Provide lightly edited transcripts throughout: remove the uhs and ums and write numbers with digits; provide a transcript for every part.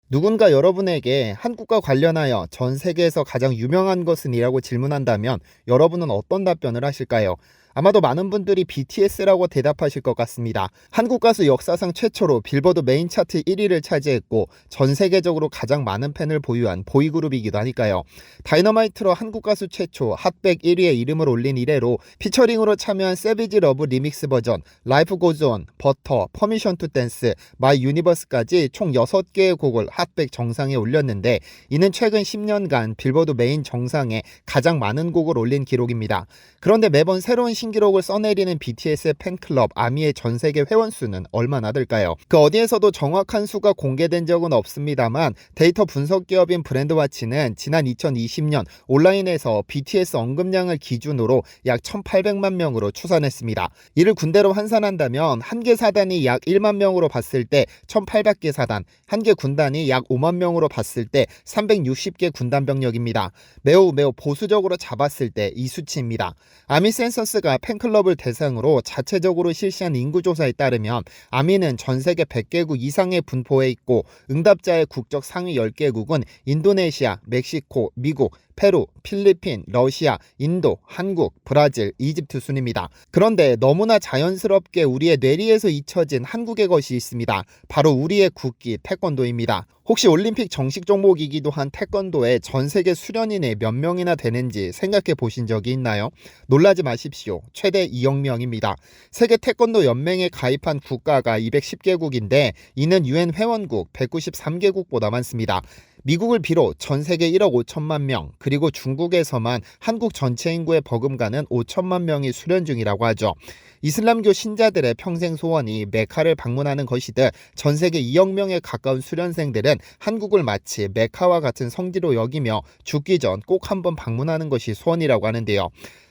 누군가 여러분에게 한국과 관련하여 전 세계에서 가장 유명한 것은 이라고 질문한다면 여러분은 어떤 답변을 하실까요? 아마도 많은 분들이 BTS라고 대답하실 것 같습니다. 한국 가수 역사상 최초로 빌보드 메인 차트 1위를 차지했고 전 세계적으로 가장 많은 팬을 보유한 보이그룹이기도 하니까요. 다이너마이트로 한국 가수 최초 핫백 1위에 이름을 올린 이래로 피처링으로 참여한 세비지 러브 리믹스 버전, 라이프 고즈 온, 버터, 퍼미션 투 댄스, 마이 유니버스까지 총 6개의 곡을 핫백 정상에 올렸는데 이는 최근 10년간 빌보드 메인 정상에 가장 많은 곡을 올린 기록입니다. 그런데 매번 새로운 신기록을 써내리는 BTS의 팬클럽 아미의 전세계 회원수는 얼마나 될까요? 그 어디에서도 정확한 수가 공개된 적은 없습니다만 데이터 분석 기업인 브랜드와치는 지난 2020년 온라인에서 BTS 언급량을 기준으로 약 1,800만 명으로 추산했습니다. 이를 군대로 환산한다면 한 개 사단이 약 1만 명으로 봤을 때 1,800개 사단, 한 개 군단이 약 5만 명으로 봤을 때 360개 군단 병력입니다. 매우 보수적으로 잡았을 때 이 수치입니다. 아미 센서스가 팬클럽을 대상으로 자체적으로 실시한 인구조사에 따르면 아미는 전세계 100개국 이상에 분포해 있고 응답자의 국적 상위 10개국은 인도네시아, 멕시코, 미국, 페루, 필리핀, 러시아, 인도, 한국, 브라질, 이집트 순입니다. 그런데 너무나 자연스럽게 우리의 뇌리에서 잊혀진 한국의 것이 있습니다. 바로 우리의 국기 태권도입니다. 혹시 올림픽 정식 종목이기도 한 태권도에 전 세계 수련인이 몇 명이나 되는지 생각해 보신 적이 있나요? 놀라지 마십시오. 최대 2억 명입니다. 세계 태권도 연맹에 가입한 국가가 210개국인데 이는 UN 회원국 193개국보다 많습니다. 미국을 비롯 전 세계 1억 5천만 명, 그리고 중국에서만 한국 전체 인구의 버금가는 5천만 명이 수련 중이라고 하죠. 이슬람교 신자들의 평생 소원이 메카를 방문하는 것이듯 전 세계 2억 명에 가까운 수련생들은 한국을 마치 메카와 같은 성지로 여기며 죽기 전 꼭 한번 방문하는 것이 소원이라고 하는데요.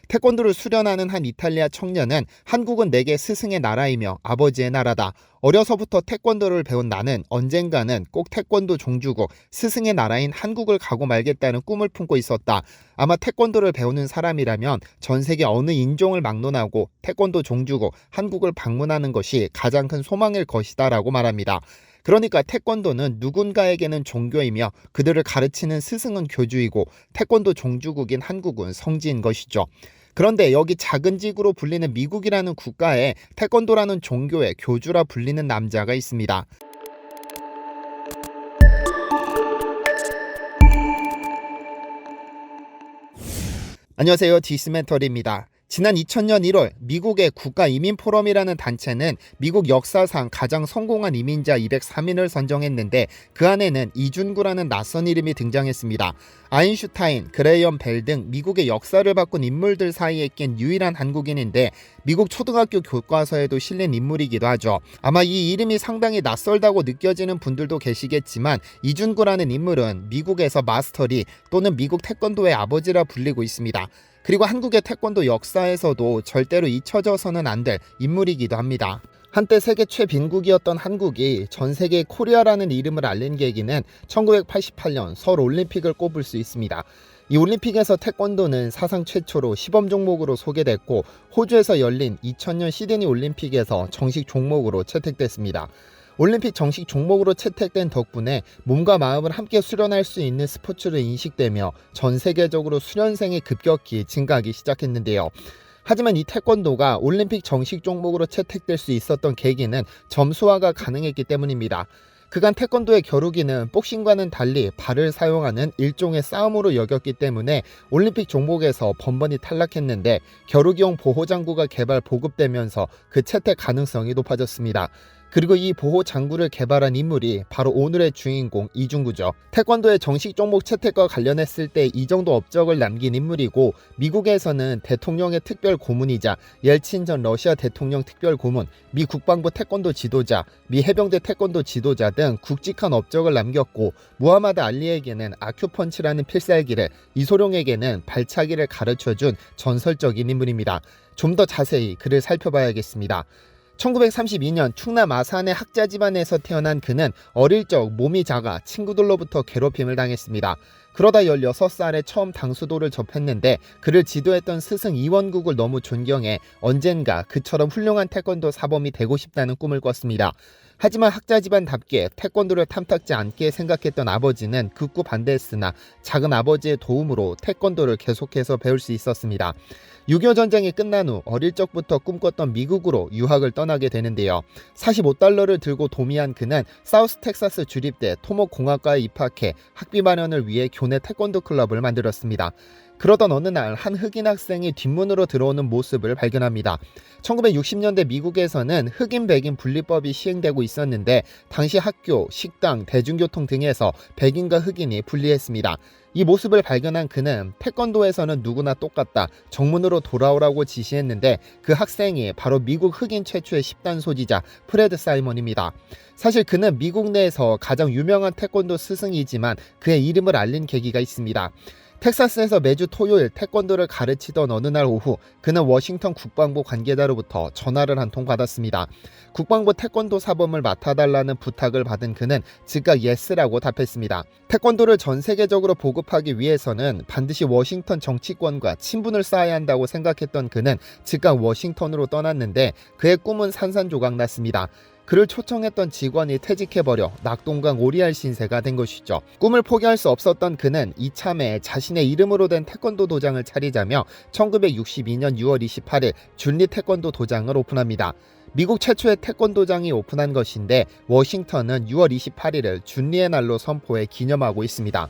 태권도를 수련하는 한 이탈리아 청년은 한국은 내게 스승의 나라이며 아버지의 나라다. 어려서부터 태권도를 배운 나는 언젠가는 꼭 태권도 종주국 스승의 나라인 한국을 가고 말겠다는 꿈을 품고 있었다. 아마 태권도를 배우는 사람이라면 전 세계 어느 인종을 막론하고 태권도 종주국 한국을 방문하는 것이 가장 큰 소망일 것이다 라고 말합니다. 그러니까 태권도는 누군가에게는 종교이며 그들을 가르치는 스승은 교주이고 태권도 종주국인 한국은 성지인 것이죠. 그런데 여기 작은 지구로 불리는 미국이라는 국가에 태권도라는 종교의 교주라 불리는 남자가 있습니다. 안녕하세요, 디스멘터리입니다. 지난 2000년 1월 미국의 국가이민포럼이라는 단체는 미국 역사상 가장 성공한 이민자 203인을 선정했는데 그 안에는 이준구라는 낯선 이름이 등장했습니다. 아인슈타인, 그레이엄 벨 등 미국의 역사를 바꾼 인물들 사이에 낀 유일한 한국인인데 미국 초등학교 교과서에도 실린 인물이기도 하죠. 아마 이 이름이 상당히 낯설다고 느껴지는 분들도 계시겠지만 이준구라는 인물은 미국에서 마스터리 또는 미국 태권도의 아버지라 불리고 있습니다. 그리고 한국의 태권도 역사에서도 절대로 잊혀져서는 안 될 인물이기도 합니다. 한때 세계 최빈국이었던 한국이 전 세계의 코리아라는 이름을 알린 계기는 1988년 서울 올림픽을 꼽을 수 있습니다. 이 올림픽에서 태권도는 사상 최초로 시범 종목으로 소개됐고 호주에서 열린 2000년 시드니 올림픽에서 정식 종목으로 채택됐습니다. 올림픽 정식 종목으로 채택된 덕분에 몸과 마음을 함께 수련할 수 있는 스포츠로 인식되며 전 세계적으로 수련생이 급격히 증가하기 시작했는데요. 하지만 이 태권도가 올림픽 정식 종목으로 채택될 수 있었던 계기는 점수화가 가능했기 때문입니다. 그간 태권도의 겨루기는 복싱과는 달리 발을 사용하는 일종의 싸움으로 여겼기 때문에 올림픽 종목에서 번번이 탈락했는데 겨루기용 보호장구가 개발 보급되면서 그 채택 가능성이 높아졌습니다. 그리고 이 보호장구를 개발한 인물이 바로 오늘의 주인공 이준구죠. 태권도의 정식 종목 채택과 관련했을 때 이 정도 업적을 남긴 인물이고 미국에서는 대통령의 특별 고문이자 옐친 전 러시아 대통령 특별 고문, 미 국방부 태권도 지도자, 미 해병대 태권도 지도자 등 굵직한 업적을 남겼고 무하마드 알리에게는 아큐펀치라는 필살기를, 이소룡에게는 발차기를 가르쳐준 전설적인 인물입니다. 좀 더 자세히 그를 살펴봐야겠습니다. 1932년 충남 아산의 학자 집안에서 태어난 그는 어릴 적 몸이 작아 친구들로부터 괴롭힘을 당했습니다. 그러다 16살에 처음 당수도를 접했는데 그를 지도했던 스승 이원국을 너무 존경해 언젠가 그처럼 훌륭한 태권도 사범이 되고 싶다는 꿈을 꿨습니다. 하지만 학자 집안답게 태권도를 탐탁지 않게 생각했던 아버지는 극구 반대했으나 작은 아버지의 도움으로 태권도를 계속해서 배울 수 있었습니다. 6.25 전쟁이 끝난 후 어릴 적부터 꿈꿨던 미국으로 유학을 떠나게 되는데요. $45를 들고 도미한 그는 사우스 텍사스 주립대 토목공학과에 입학해 학비 마련을 위해 교내 태권도 클럽을 만들었습니다. 그러던 어느 날 한 흑인 학생이 뒷문으로 들어오는 모습을 발견합니다. 1960년대 미국에서는 흑인 백인 분리법이 시행되고 있었는데 당시 학교, 식당, 대중교통 등에서 백인과 흑인이 분리했습니다. 이 모습을 발견한 그는 태권도에서는 누구나 똑같다, 정문으로 돌아오라고 지시했는데 그 학생이 바로 미국 흑인 최초의 10단 소지자 프레드 사이먼입니다. 사실 그는 미국 내에서 가장 유명한 태권도 스승이지만 그의 이름을 알린 계기가 있습니다. 텍사스에서 매주 토요일 태권도를 가르치던 어느 날 오후 그는 워싱턴 국방부 관계자로부터 전화를 한 통 받았습니다. 국방부 태권도 사범을 맡아달라는 부탁을 받은 그는 즉각 예스라고 답했습니다. 태권도를 전 세계적으로 보급하기 위해서는 반드시 워싱턴 정치권과 친분을 쌓아야 한다고 생각했던 그는 즉각 워싱턴으로 떠났는데 그의 꿈은 산산조각 났습니다. 그를 초청했던 직원이 퇴직해버려 낙동강 오리알 신세가 된 것이죠. 꿈을 포기할 수 없었던 그는 이참에 자신의 이름으로 된 태권도 도장을 차리자며 1962년 6월 28일 준리 태권도 도장을 오픈합니다. 미국 최초의 태권도장이 오픈한 것인데 워싱턴은 6월 28일을 준리의 날로 선포해 기념하고 있습니다.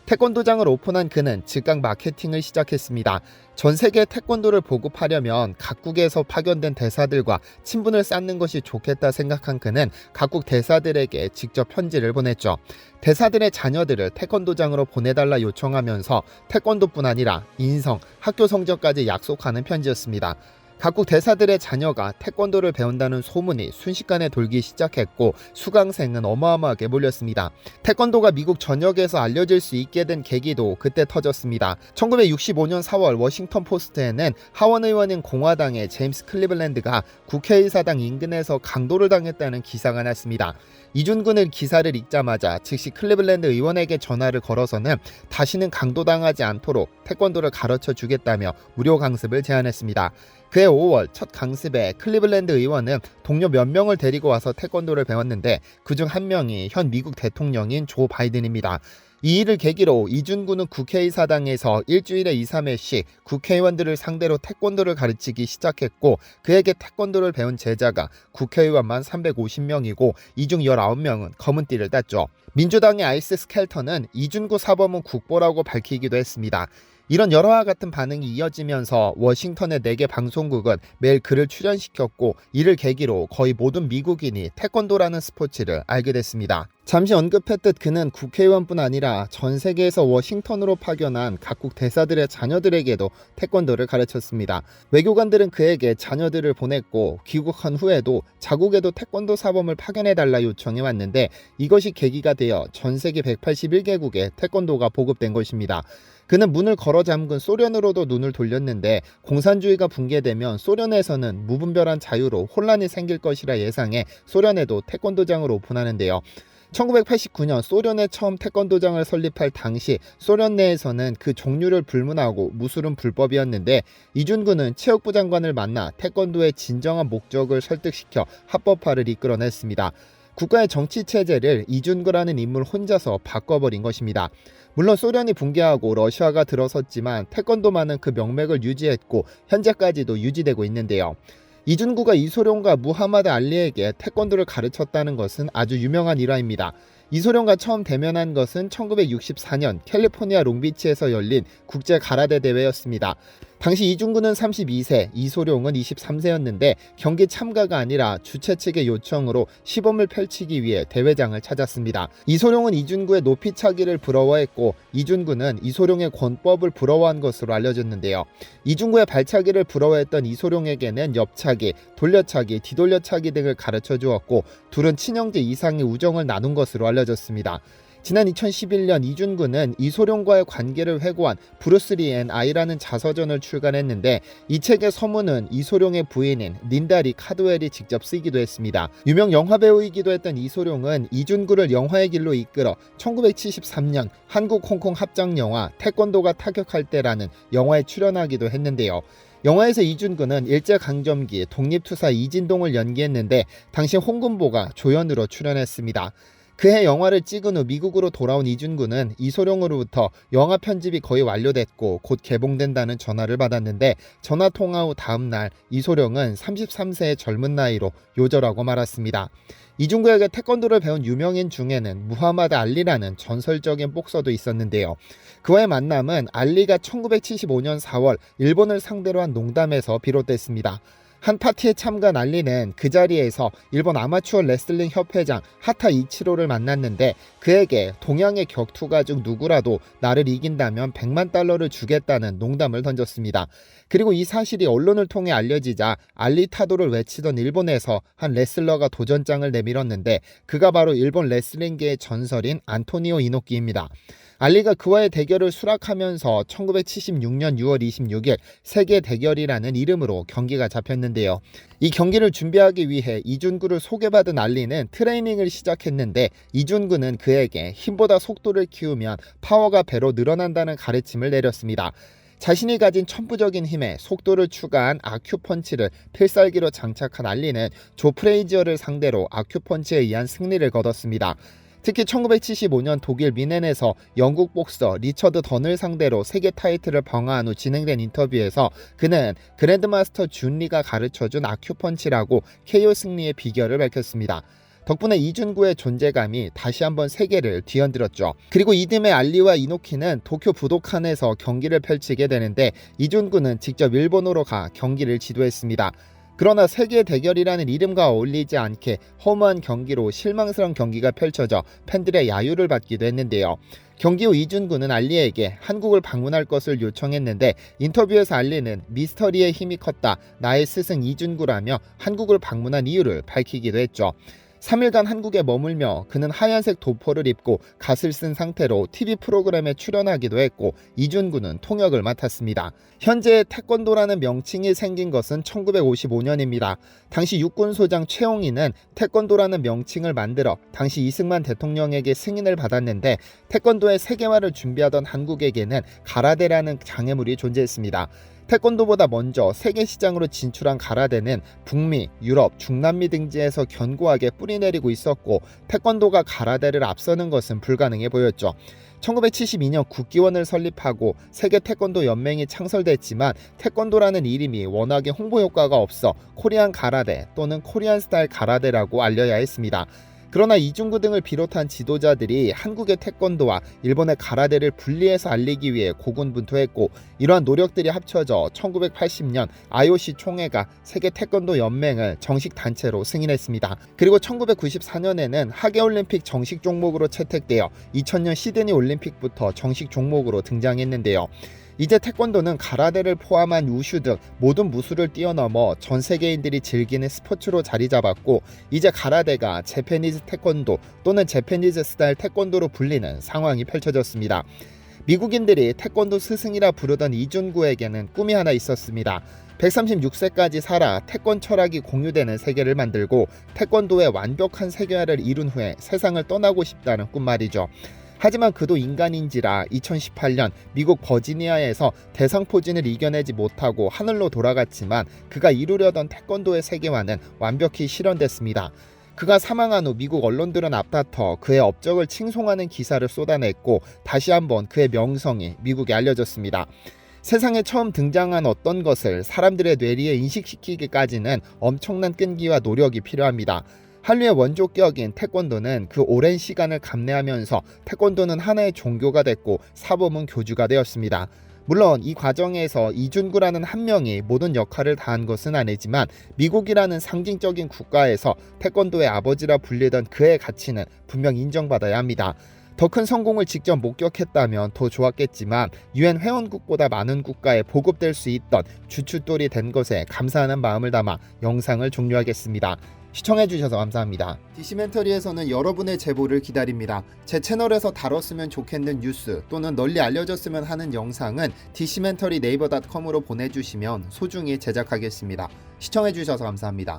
태권도장을 오픈한 그는 즉각 마케팅을 시작했습니다. 전 세계 태권도를 보급하려면 각국에서 파견된 대사들과 친분을 쌓는 것이 좋겠다 생각한 그는 각국 대사들에게 직접 편지를 보냈죠. 대사들의 자녀들을 태권도장으로 보내달라 요청하면서 태권도뿐 아니라 인성, 학교 성적까지 약속하는 편지였습니다. 각국 대사들의 자녀가 태권도를 배운다는 소문이 순식간에 돌기 시작했고 수강생은 어마어마하게 몰렸습니다. 태권도가 미국 전역에서 알려질 수 있게 된 계기도 그때 터졌습니다. 1965년 4월 워싱턴 포스트에는 하원 의원인 공화당의 제임스 클리블랜드가 국회의사당 인근에서 강도를 당했다는 기사가 났습니다. 이준근은 기사를 읽자마자 즉시 클리블랜드 의원에게 전화를 걸어서는 다시는 강도당하지 않도록 태권도를 가르쳐 주겠다며 무료 강습을 제안했습니다. 그해 5월 첫 강습에 클리블랜드 의원은 동료 몇 명을 데리고 와서 태권도를 배웠는데 그중 한 명이 현 미국 대통령인 조 바이든입니다. 이 일을 계기로 이준구는 국회의사당에서 일주일에 2, 3회씩 국회의원들을 상대로 태권도를 가르치기 시작했고 그에게 태권도를 배운 제자가 국회의원만 350명이고 이 중 19명은 검은띠를 땄죠. 민주당의 아이스 스켈터는 이준구 사범은 국보라고 밝히기도 했습니다. 이런 여러와 같은 반응이 이어지면서 워싱턴의 4개 방송국은 매일 그를 출연시켰고 이를 계기로 거의 모든 미국인이 태권도라는 스포츠를 알게 됐습니다. 잠시 언급했듯 그는 국회의원뿐 아니라 전 세계에서 워싱턴으로 파견한 각국 대사들의 자녀들에게도 태권도를 가르쳤습니다. 외교관들은 그에게 자녀들을 보냈고 귀국한 후에도 자국에도 태권도 사범을 파견해달라 요청해 왔는데 이것이 계기가 되어 전 세계 181개국에 태권도가 보급된 것입니다. 그는 문을 걸어 잠근 소련으로도 눈을 돌렸는데 공산주의가 붕괴되면 소련에서는 무분별한 자유로 혼란이 생길 것이라 예상해 소련에도 태권도장을 오픈하는데요. 1989년 소련에 처음 태권도장을 설립할 당시 소련 내에서는 그 종류를 불문하고 무술은 불법이었는데 이준구는 체육부 장관을 만나 태권도의 진정한 목적을 설득시켜 합법화를 이끌어냈습니다. 국가의 정치 체제를 이준구라는 인물 혼자서 바꿔버린 것입니다. 물론 소련이 붕괴하고 러시아가 들어섰지만 태권도만은 그 명맥을 유지했고 현재까지도 유지되고 있는데요. 이준구가 이소룡과 무하마드 알리에게 태권도를 가르쳤다는 것은 아주 유명한 일화입니다. 이소룡과 처음 대면한 것은 1964년 캘리포니아 롱비치에서 열린 국제 가라데 대회였습니다. 당시 이준구는 32세, 이소룡은 23세였는데 경기 참가가 아니라 주최 측의 요청으로 시범을 펼치기 위해 대회장을 찾았습니다. 이소룡은 이준구의 높이차기를 부러워했고 이준구는 이소룡의 권법을 부러워한 것으로 알려졌는데요. 이준구의 발차기를 부러워했던 이소룡에게는 옆차기, 돌려차기, 뒤돌려차기 등을 가르쳐 주었고 둘은 친형제 이상의 우정을 나눈 것으로 알려졌습니다. 지난 2011년 이준구는 이소룡과의 관계를 회고한 브루스 리 앤 아이라는 자서전을 출간했는데 이 책의 서문은 이소룡의 부인인 린다 리 카드웰이 직접 쓰기도 했습니다. 유명 영화배우이기도 했던 이소룡은 이준구를 영화의 길로 이끌어 1973년 한국 홍콩 합작영화 태권도가 타격할 때라는 영화에 출연하기도 했는데요. 영화에서 이준구는 일제강점기 독립투사 이진동을 연기했는데 당시 홍금보가 조연으로 출연했습니다. 그해 영화를 찍은 후 미국으로 돌아온 이준구는 이소룡으로부터 영화 편집이 거의 완료됐고 곧 개봉된다는 전화를 받았는데 전화 통화 후 다음 날 이소룡은 33세의 젊은 나이로 요절하고 말았습니다. 이준구에게 태권도를 배운 유명인 중에는 무하마드 알리라는 전설적인 복서도 있었는데요. 그와의 만남은 알리가 1975년 4월 일본을 상대로 한 농담에서 비롯됐습니다. 한 파티에 참가한 알리는 그 자리에서 일본 아마추어 레슬링 협회장 하타 이치로를 만났는데 그에게 동양의 격투가 중 누구라도 나를 이긴다면 100만 달러를 주겠다는 농담을 던졌습니다. 그리고 이 사실이 언론을 통해 알려지자 알리 타도를 외치던 일본에서 한 레슬러가 도전장을 내밀었는데 그가 바로 일본 레슬링계의 전설인 안토니오 이노키입니다. 알리가 그와의 대결을 수락하면서 1976년 6월 26일 세계 대결이라는 이름으로 경기가 잡혔는데요. 이 경기를 준비하기 위해 이준구를 소개받은 알리는 트레이닝을 시작했는데 이준구는 그에게 힘보다 속도를 키우면 파워가 배로 늘어난다는 가르침을 내렸습니다. 자신이 가진 천부적인 힘에 속도를 추가한 아큐펀치를 필살기로 장착한 알리는 조 프레이지어를 상대로 아큐펀치에 의한 승리를 거뒀습니다. 특히 1975년 독일 미넨에서 영국 복서 리처드 던을 상대로 세계 타이틀을 방어한 후 진행된 인터뷰에서 그는 그랜드마스터 준 리가 가르쳐준 아큐펀치라고 KO 승리의 비결을 밝혔습니다. 덕분에 이준구의 존재감이 다시 한번 세계를 뒤흔들었죠. 그리고 이듬해 알리와 이노키는 도쿄 부도칸에서 경기를 펼치게 되는데 이준구는 직접 일본으로 가 경기를 지도했습니다. 그러나 세계 대결이라는 이름과 어울리지 않게 허무한 경기로 실망스러운 경기가 펼쳐져 팬들의 야유를 받기도 했는데요. 경기 후 이준구는 알리에게 한국을 방문할 것을 요청했는데 인터뷰에서 알리는 미스터리의 힘이 컸다. 나의 스승 이준구라며 한국을 방문한 이유를 밝히기도 했죠. 3일간 한국에 머물며 그는 하얀색 도포를 입고 갓을 쓴 상태로 TV 프로그램에 출연하기도 했고 이준구는 통역을 맡았습니다. 현재 태권도라는 명칭이 생긴 것은 1955년입니다. 당시 육군소장 최홍희는 태권도라는 명칭을 만들어 당시 이승만 대통령에게 승인을 받았는데 태권도의 세계화를 준비하던 한국에게는 가라데라는 장애물이 존재했습니다. 태권도보다 먼저 세계 시장으로 진출한 가라데는 북미, 유럽, 중남미 등지에서 견고하게 뿌리내리고 있었고 태권도가 가라데를 앞서는 것은 불가능해 보였죠. 1972년 국기원을 설립하고 세계 태권도 연맹이 창설됐지만 태권도라는 이름이 워낙에 홍보 효과가 없어 코리안 가라데 또는 코리안 스타일 가라데라고 알려야 했습니다. 그러나 이준구 등을 비롯한 지도자들이 한국의 태권도와 일본의 가라데를 분리해서 알리기 위해 고군분투했고 이러한 노력들이 합쳐져 1980년 IOC 총회가 세계 태권도 연맹을 정식 단체로 승인했습니다. 그리고 1994년에는 하계올림픽 정식 종목으로 채택되어 2000년 시드니 올림픽부터 정식 종목으로 등장했는데요. 이제 태권도는 가라데를 포함한 우슈 등 모든 무술을 뛰어넘어 전 세계인들이 즐기는 스포츠로 자리 잡았고 이제 가라데가 재패니즈 태권도 또는 재패니즈 스타일 태권도로 불리는 상황이 펼쳐졌습니다. 미국인들이 태권도 스승이라 부르던 이준구에게는 꿈이 하나 있었습니다. 136세까지 살아 태권 철학이 공유되는 세계를 만들고 태권도의 완벽한 세계화를 이룬 후에 세상을 떠나고 싶다는 꿈 말이죠. 하지만 그도 인간인지라 2018년 미국 버지니아에서 대상포진을 이겨내지 못하고 하늘로 돌아갔지만 그가 이루려던 태권도의 세계화는 완벽히 실현됐습니다. 그가 사망한 후 미국 언론들은 앞다퉈 그의 업적을 칭송하는 기사를 쏟아냈고 다시 한번 그의 명성이 미국에 알려졌습니다. 세상에 처음 등장한 어떤 것을 사람들의 뇌리에 인식시키기까지는 엄청난 끈기와 노력이 필요합니다. 한류의 원조격인 태권도는 그 오랜 시간을 감내하면서 태권도는 하나의 종교가 됐고 사범은 교주가 되었습니다. 물론 이 과정에서 이준구라는 한 명이 모든 역할을 다한 것은 아니지만 미국이라는 상징적인 국가에서 태권도의 아버지라 불리던 그의 가치는 분명 인정받아야 합니다. 더 큰 성공을 직접 목격했다면 더 좋았겠지만 유엔 회원국보다 많은 국가에 보급될 수 있던 주춧돌이 된 것에 감사하는 마음을 담아 영상을 종료하겠습니다. 시청해주셔서 감사합니다. 디시멘터리에서는 여러분의 제보를 기다립니다. 제 채널에서 다뤘으면 좋겠는 뉴스 또는 널리 알려졌으면 하는 영상은 디시멘터리 네이버.com으로 보내주시면 소중히 제작하겠습니다. 시청해주셔서 감사합니다.